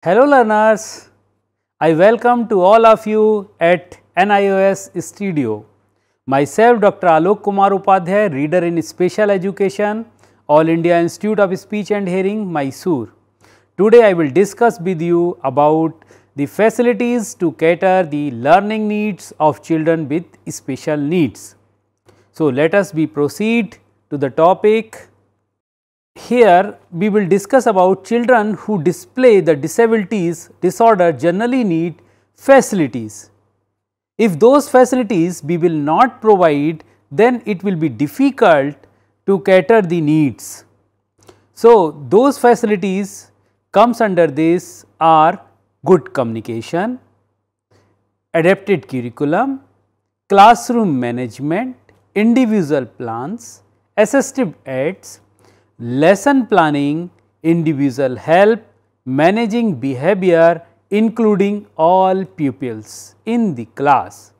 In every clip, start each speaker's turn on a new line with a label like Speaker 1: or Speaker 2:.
Speaker 1: Hello learners, I welcome to all of you at NIOS Studio. Myself Dr. Alok Kumar Upadhyay, Reader in Special Education, All India Institute of Speech and Hearing, Mysore. Today I will discuss with you about the facilities to cater the learning needs of children with special needs. So let us proceed to the topic. Here we will discuss about children who display the disabilities disorder generally need facilities. If those facilities we will not provide, then it will be difficult to cater the needs. So those facilities comes under this are good communication, adapted curriculum, classroom management, individual plans, assistive aids, lesson planning, individual help, managing behavior including all pupils in the class.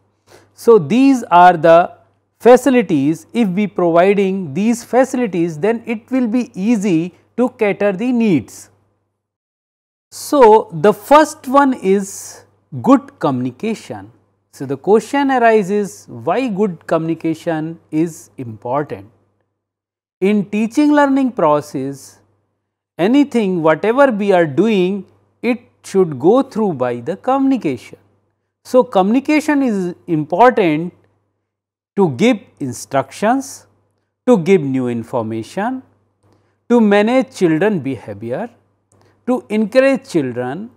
Speaker 1: So these are the facilities. If we providing these facilities, then it will be easy to cater the needs. So the first one is good communication. So the question arises, why good communication is important? In teaching learning process, anything whatever we are doing, it should go through by the communication. So communication is important to give instructions, to give new information, to manage children behavior, to encourage children,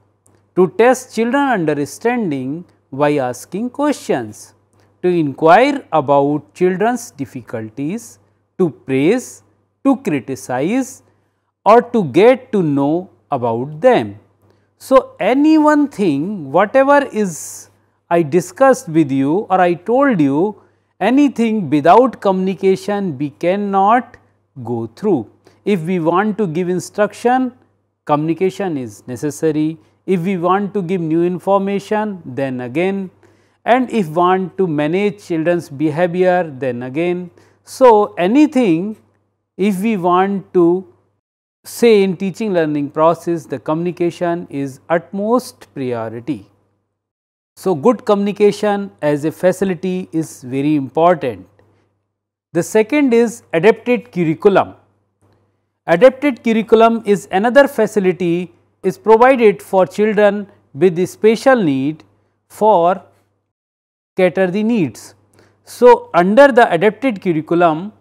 Speaker 1: to test children understanding by asking questions, to inquire about children's difficulties, to praise, to criticize or to get to know about them. So any one thing whatever is I discussed with you or I told you, anything without communication we cannot go through. If we want to give instruction, communication is necessary. If we want to give new information, then again, and if want to manage children's behavior, then again. So anything if we want to say in teaching learning process, the communication is utmost priority. So good communication as a facility is very important. The second is adapted curriculum. Adapted curriculum is another facility is provided for children with special need for cater the needs. So under the adapted curriculum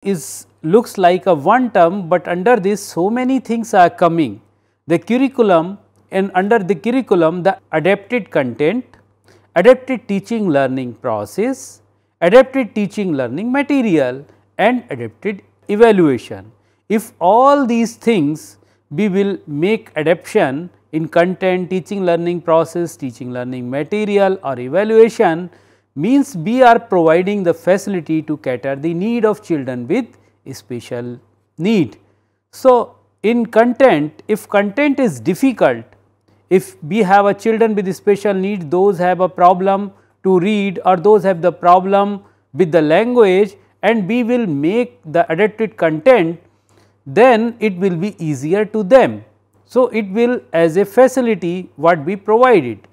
Speaker 1: is looks like a one term, but under this so many things are coming. The curriculum, and under the curriculum the adapted content, adapted teaching learning process, adapted teaching learning material and adapted evaluation. If all these things we will make adaptation in content, teaching learning process, teaching learning material or evaluation, means we are providing the facility to cater the need of children with special need. So in content, if content is difficult, if we have a children with special need, those have a problem to read or those have the problem with the language, and we will make the adapted content, then it will be easier to them. So it will as a facility what we provided,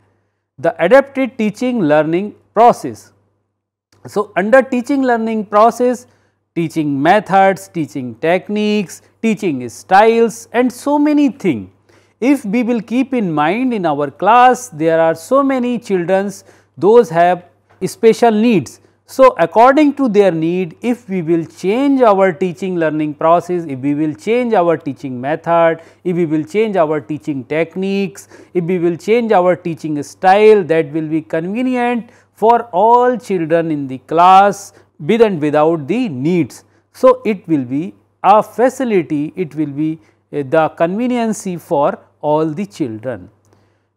Speaker 1: the adapted teaching learning process. So under teaching learning process, teaching methods, teaching techniques, teaching styles and so many things. If we will keep in mind in our class, there are so many children, those have special needs. So according to their need, if we will change our teaching learning process, if we will change our teaching method, if we will change our teaching techniques, if we will change our teaching style, that will be convenient for all children in the class with and without the needs. So it will be a facility, it will be the conveniency for all the children.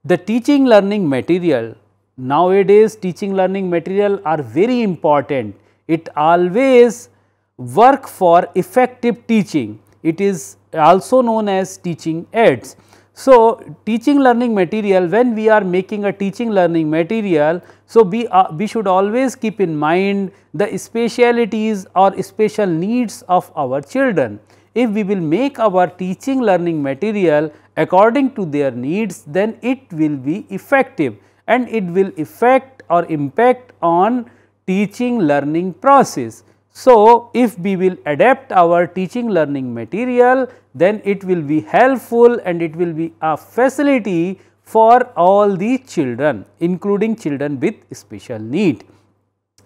Speaker 1: The teaching learning material, nowadays teaching learning material are very important. It always work for effective teaching. It is also known as teaching aids. So teaching learning material, when we are making a teaching learning material, so we should always keep in mind the specialities or special needs of our children. if we will make our teaching learning material according to their needs, then it will be effective and it will affect or impact on teaching learning process. So, if we will adapt our teaching learning material, then it will be helpful and it will be a facility for all the children, including children with special need.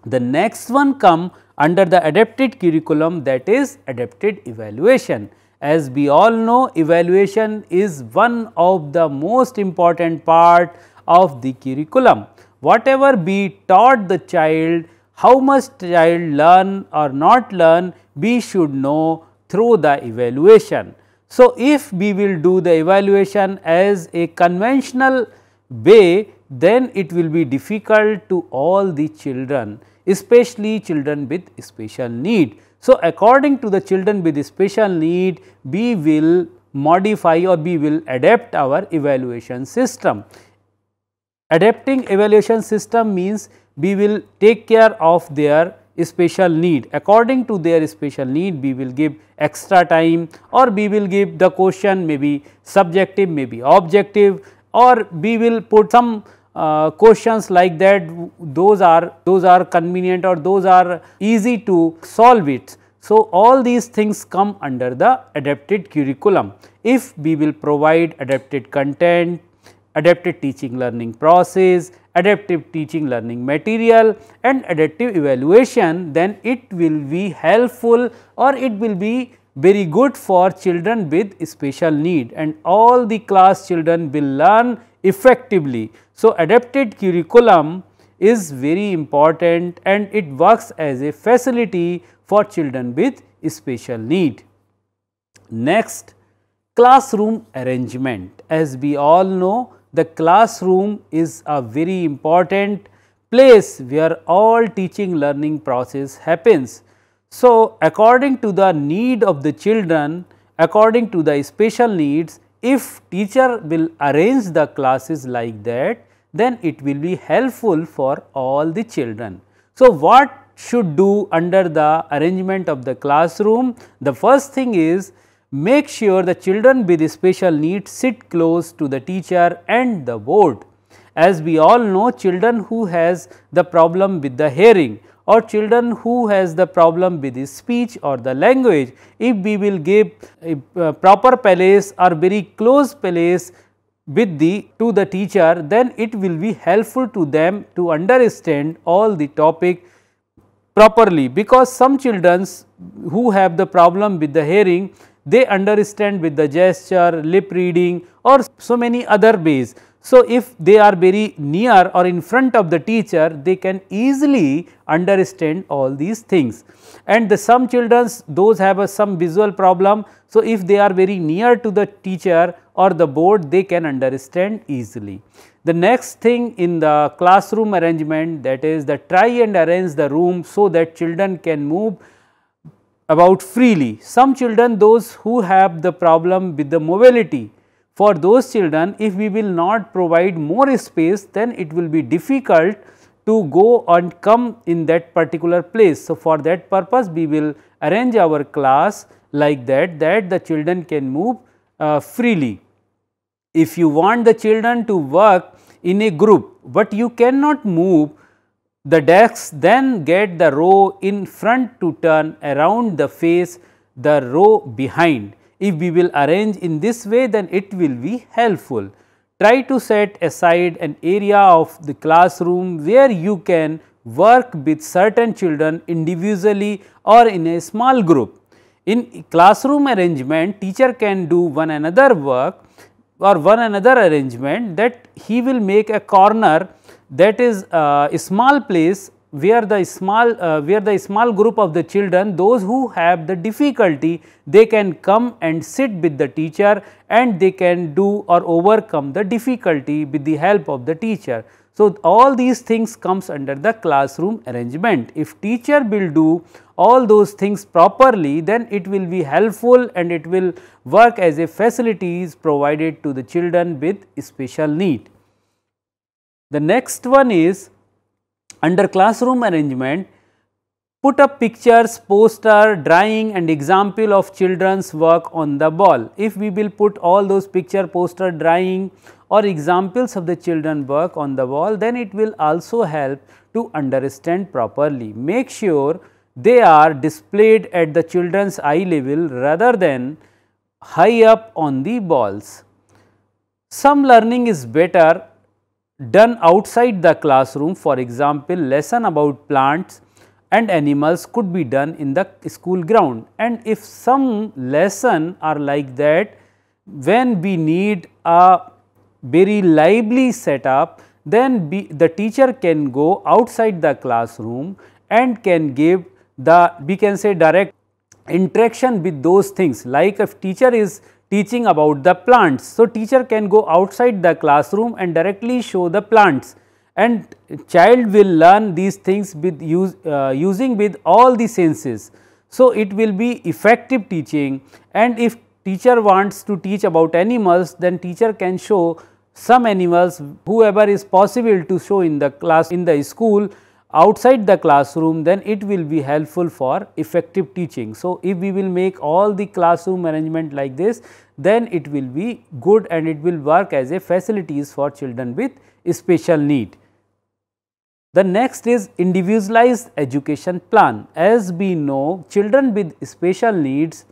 Speaker 1: The next one come under the adapted curriculum, that is adapted evaluation. As we all know, evaluation is one of the most important part of the curriculum. Whatever be taught the child, how much child learn or not learn, we should know through the evaluation. So, if we will do the evaluation as a conventional way, then it will be difficult to all the children, especially children with special need. So, according to the children with special need, we will modify or we will adapt our evaluation system. Adapting evaluation system means we will take care of their special need. According to their special need, we will give extra time, or we will give the question maybe subjective, maybe objective, or we will put some questions like that. Those are convenient or those are easy to solve it. So, all these things come under the adapted curriculum. If we will provide adapted content, adapted teaching learning process, adaptive teaching learning material and adaptive evaluation, then it will be helpful or it will be very good for children with special need, and all the class children will learn effectively. So, adapted curriculum is very important and it works as a facility for children with special need. Next, classroom arrangement. As we all know, the classroom is a very important place where all teaching learning process happens. So, according to the need of the children, according to the special needs, if teacher will arrange the classes like that, then it will be helpful for all the children. So, what should do under the arrangement of the classroom? The first thing is, make sure the children with special needs sit close to the teacher and the board. As we all know, children who has the problem with the hearing or children who has the problem with the speech or the language, if we will give a proper place or very close place with to the teacher, then it will be helpful to them to understand all the topic properly, because some children who have the problem with the hearing, they understand with the gesture, lip reading or so many other ways. So, if they are very near or in front of the teacher, they can easily understand all these things. And some children, those have some visual problem. So, if they are very near to the teacher or the board, they can understand easily. The next thing in the classroom arrangement, that is the try and arrange the room so that children can move about freely. Some children, those who have the problem with the mobility, for those children, if we will not provide more space, then it will be difficult to go and come in that particular place. So, for that purpose, we will arrange our class like that the children can move freely. If you want the children to work in a group, but you cannot move the desks, then get the row in front to turn around the face the row behind. If we will arrange in this way, then it will be helpful. Try to set aside an area of the classroom where you can work with certain children individually or in a small group. In classroom arrangement, teacher can do one another work or one another arrangement, that he will make a corner, that is a small place where the small group of the children, those who have the difficulty, they can come and sit with the teacher and they can do or overcome the difficulty with the help of the teacher. So, all these things comes under the classroom arrangement. If teacher will do all those things properly, then it will be helpful and it will work as a facilities provided to the children with special need. The next one is, under classroom arrangement, Put up pictures, poster, drawing and example of children's work on the wall. If we will put all those picture, poster, drawing or examples of the children work on the wall, then it will also help to understand properly. Make sure they are displayed at the children's eye level rather than high up on the walls. Some learning is better done outside the classroom. For example, lesson about plants and animals could be done in the school ground, and if some lesson are like that, when we need a very lively setup, then the teacher can go outside the classroom and can give the, we can say, direct interaction with those things. Like if teacher is teaching about the plants, so teacher can go outside the classroom and directly show the plants, and child will learn these things with using with all the senses. So it will be effective teaching, and if teacher wants to teach about animals, then teacher can show some animals, whoever is possible to show in the class, in the school, outside the classroom, then it will be helpful for effective teaching. So if we will make all the classroom arrangement like this, then it will be good and it will work as a facilities for children with special need. The next is individualized education plan. As we know, children with special needs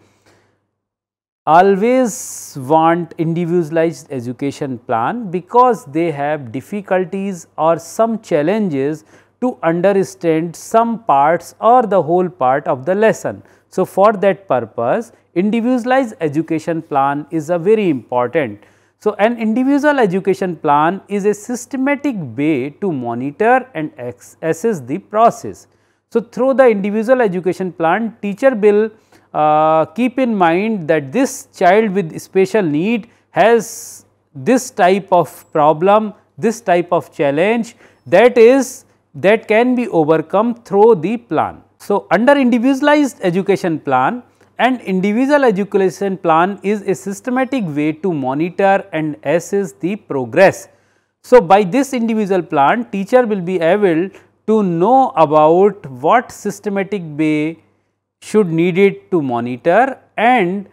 Speaker 1: always want individualized education plan because they have difficulties or some challenges to understand some parts or the whole part of the lesson. So, for that purpose, individualized education plan is a very important. So, an individual education plan is a systematic way to monitor and assess the process. So, through the individual education plan, teacher will keep in mind that this child with special need has this type of problem, this type of challenge that can be overcome through the plan. So, under individualized education plan, an individual education plan is a systematic way to monitor and assess the progress. So, by this individual plan, teacher will be able to know about what systematic way should needed to monitor, and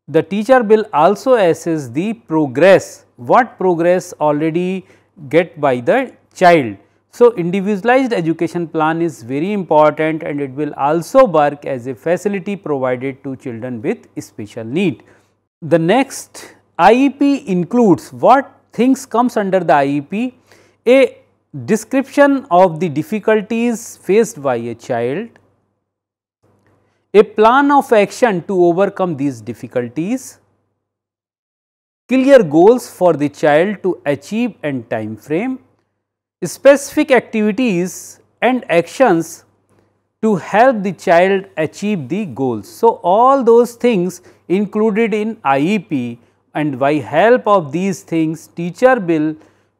Speaker 1: the teacher will also assess the progress, what progress already get by the child. So, individualized education plan is very important and it will also work as a facility provided to children with special need. The next IEP includes what things comes under the IEP: a description of the difficulties faced by a child, a plan of action to overcome these difficulties, clear goals for the child to achieve and time frame, specific activities and actions to help the child achieve the goals. So, all those things included in IEP, and by help of these things teacher will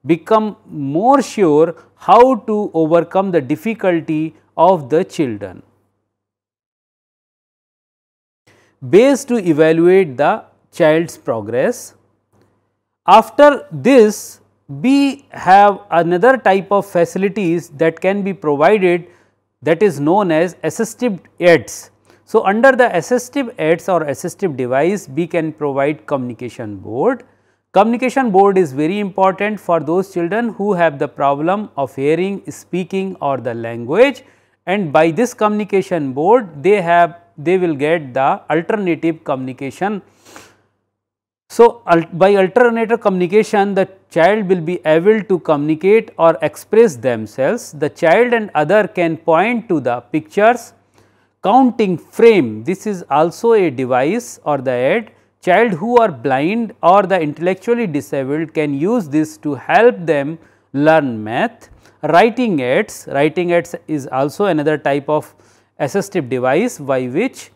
Speaker 1: become more sure how to overcome the difficulty of the children. Ways to evaluate the child's progress. After this, we have another type of facilities that can be provided, that is known as assistive aids. So, under the assistive aids or assistive device, we can provide communication board. Communication board is very important for those children who have the problem of hearing, speaking or the language, and by this communication board they will get the alternative communication. So, by alternative communication, the child will be able to communicate or express themselves. The child and other can point to the pictures. Counting frame, this is also a device or the aid. Child who are blind or the intellectually disabled can use this to help them learn math. Writing aids is also another type of assistive device by which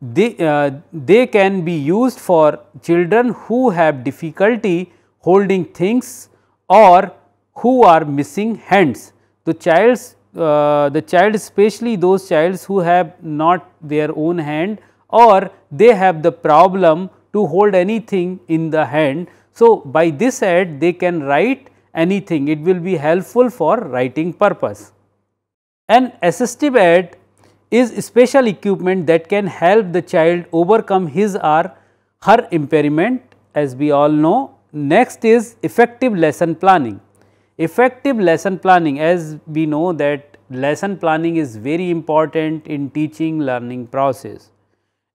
Speaker 1: they can be used for children who have difficulty holding things or who are missing hands. The child, especially those childs who have not their own hand or they have the problem to hold anything in the hand. So, by this aid they can write anything, it will be helpful for writing purpose. An assistive aid is special equipment that can help the child overcome his or her impairment, as we all know. Next is effective lesson planning. Effective lesson planning, as we know that lesson planning is very important in teaching learning process,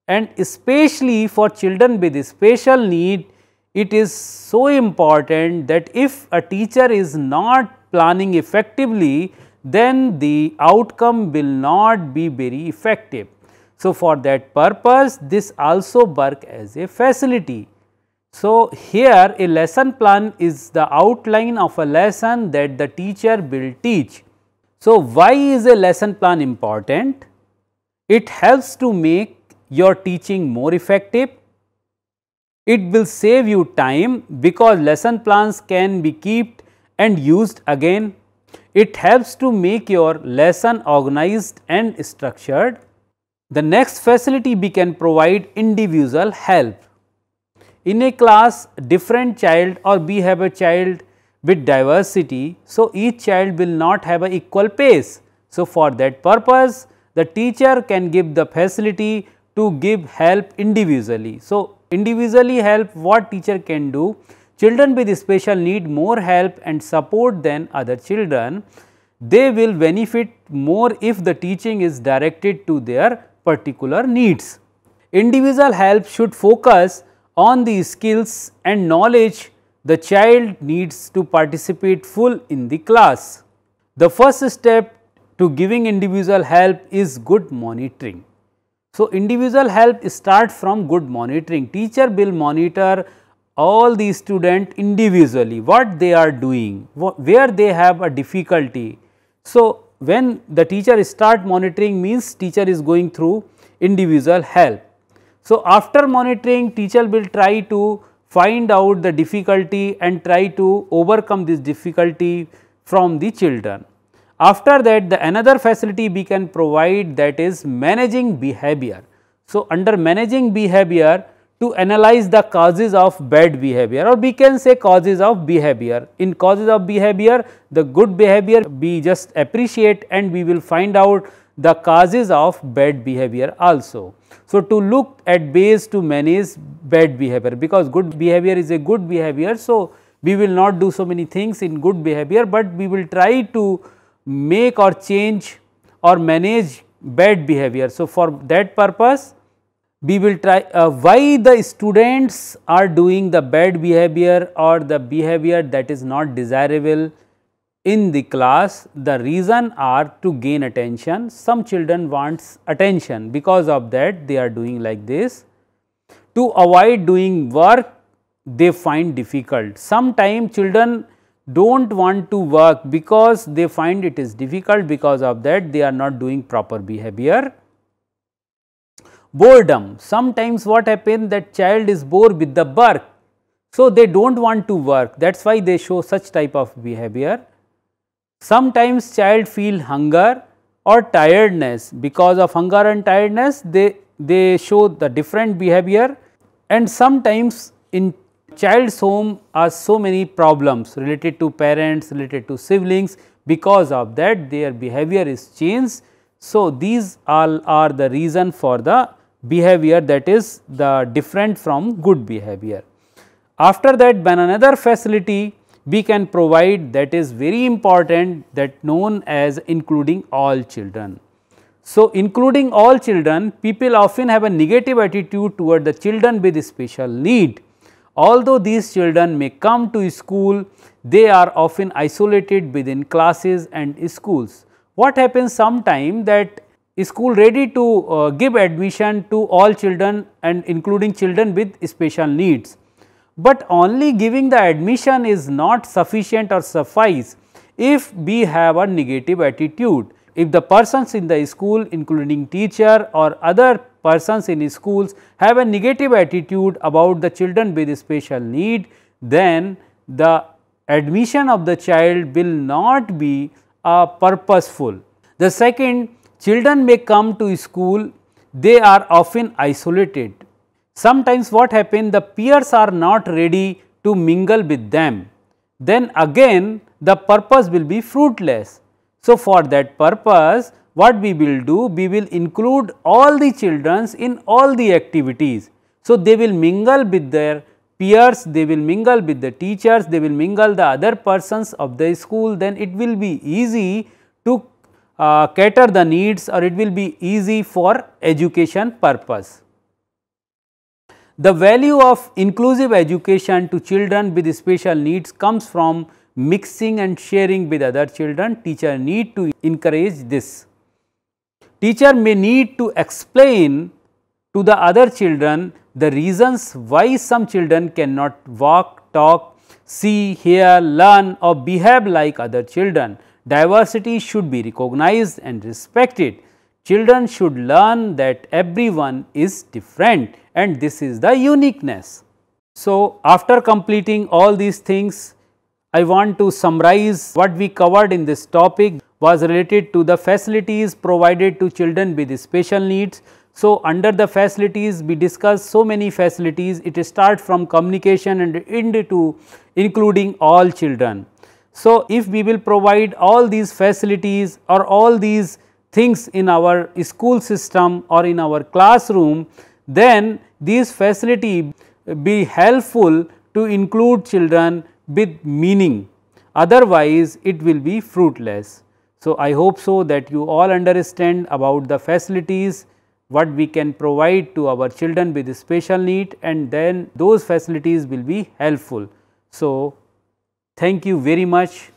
Speaker 1: and especially for children with special need, it is so important that if a teacher is not planning effectively, then the outcome will not be very effective. So, for that purpose this also work as a facility. So, here a lesson plan is the outline of a lesson that the teacher will teach. So, why is a lesson plan important? It helps to make your teaching more effective. It will save you time because lesson plans can be kept and used again. It helps to make your lesson organized and structured. The next facility we can provide individual help. In a class, different child or we have a child with diversity, so each child will not have an equal pace. So, for that purpose the teacher can give the facility to give help individually. So, individually help, what teacher can do? Children with special need more help and support than other children. They will benefit more if the teaching is directed to their particular needs. Individual help should focus on the skills and knowledge the child needs to participate full in the class. The first step to giving individual help is good monitoring. So, individual help start from good monitoring. Teacher will monitor all the student individually, what they are doing, where they have a difficulty. So, when the teacher start monitoring means teacher is going through individual help. So, after monitoring, teacher will try to find out the difficulty and try to overcome this difficulty from the children. After that, the another facility we can provide, that is managing behavior. So, under managing behavior, to analyze the causes of bad behavior, or we can say causes of behavior. In causes of behavior, the good behavior we just appreciate and we will find out the causes of bad behavior also. So, to look at ways to manage bad behavior, because good behavior is a good behavior. So, we will not do so many things in good behavior, but we will try to make or change or manage bad behavior. So, for that purpose we will try why the students are doing the bad behavior or the behavior that is not desirable in the class. The reason are to gain attention. Some children wants attention, because of that they are doing like this. To avoid doing work they find difficult. Sometimes children don't want to work because they find it is difficult, because of that they are not doing proper behavior. Boredom, sometimes what happens, that child is bored with the work, so they do not want to work, that is why they show such type of behavior. Sometimes child feel hunger or tiredness, because of hunger and tiredness they show the different behavior. And sometimes in child's home are so many problems related to parents, related to siblings, because of that their behavior is changed. So, these all are the reason for the behavior that is the different from good behavior. After that, when another facility we can provide, that is very important, that known as including all children. So, including all children, people often have a negative attitude toward the children with special need. Although these children may come to school, they are often isolated within classes and schools. What happens sometime, that school ready to give admission to all children and including children with special needs, but only giving the admission is not sufficient or suffice if we have a negative attitude. If the persons in the school, including teacher or other persons in schools, have a negative attitude about the children with special need, then the admission of the child will not be purposeful. The second, children may come to school, they are often isolated. Sometimes what happens, the peers are not ready to mingle with them, then again the purpose will be fruitless. So, for that purpose what we will do, we will include all the children in all the activities. So, they will mingle with their peers, they will mingle with the teachers, they will mingle the other persons of the school, then it will be easy to cater the needs, or it will be easy for education purpose. The value of inclusive education to children with special needs comes from mixing and sharing with other children. Teacher need to encourage this. Teacher may need to explain to the other children the reasons why some children cannot walk, talk, see, hear, learn or behave like other children. Diversity should be recognized and respected. Children should learn that everyone is different and this is the uniqueness. So, after completing all these things, I want to summarize what we covered in this topic was related to the facilities provided to children with special needs. So, under the facilities we discussed so many facilities, it starts from communication and into including all children. So, if we will provide all these facilities or all these things in our school system or in our classroom, then these facilities be helpful to include children with meaning, otherwise it will be fruitless. So, I hope so that you all understand about the facilities, what we can provide to our children with special need, and then those facilities will be helpful. So, thank you very much.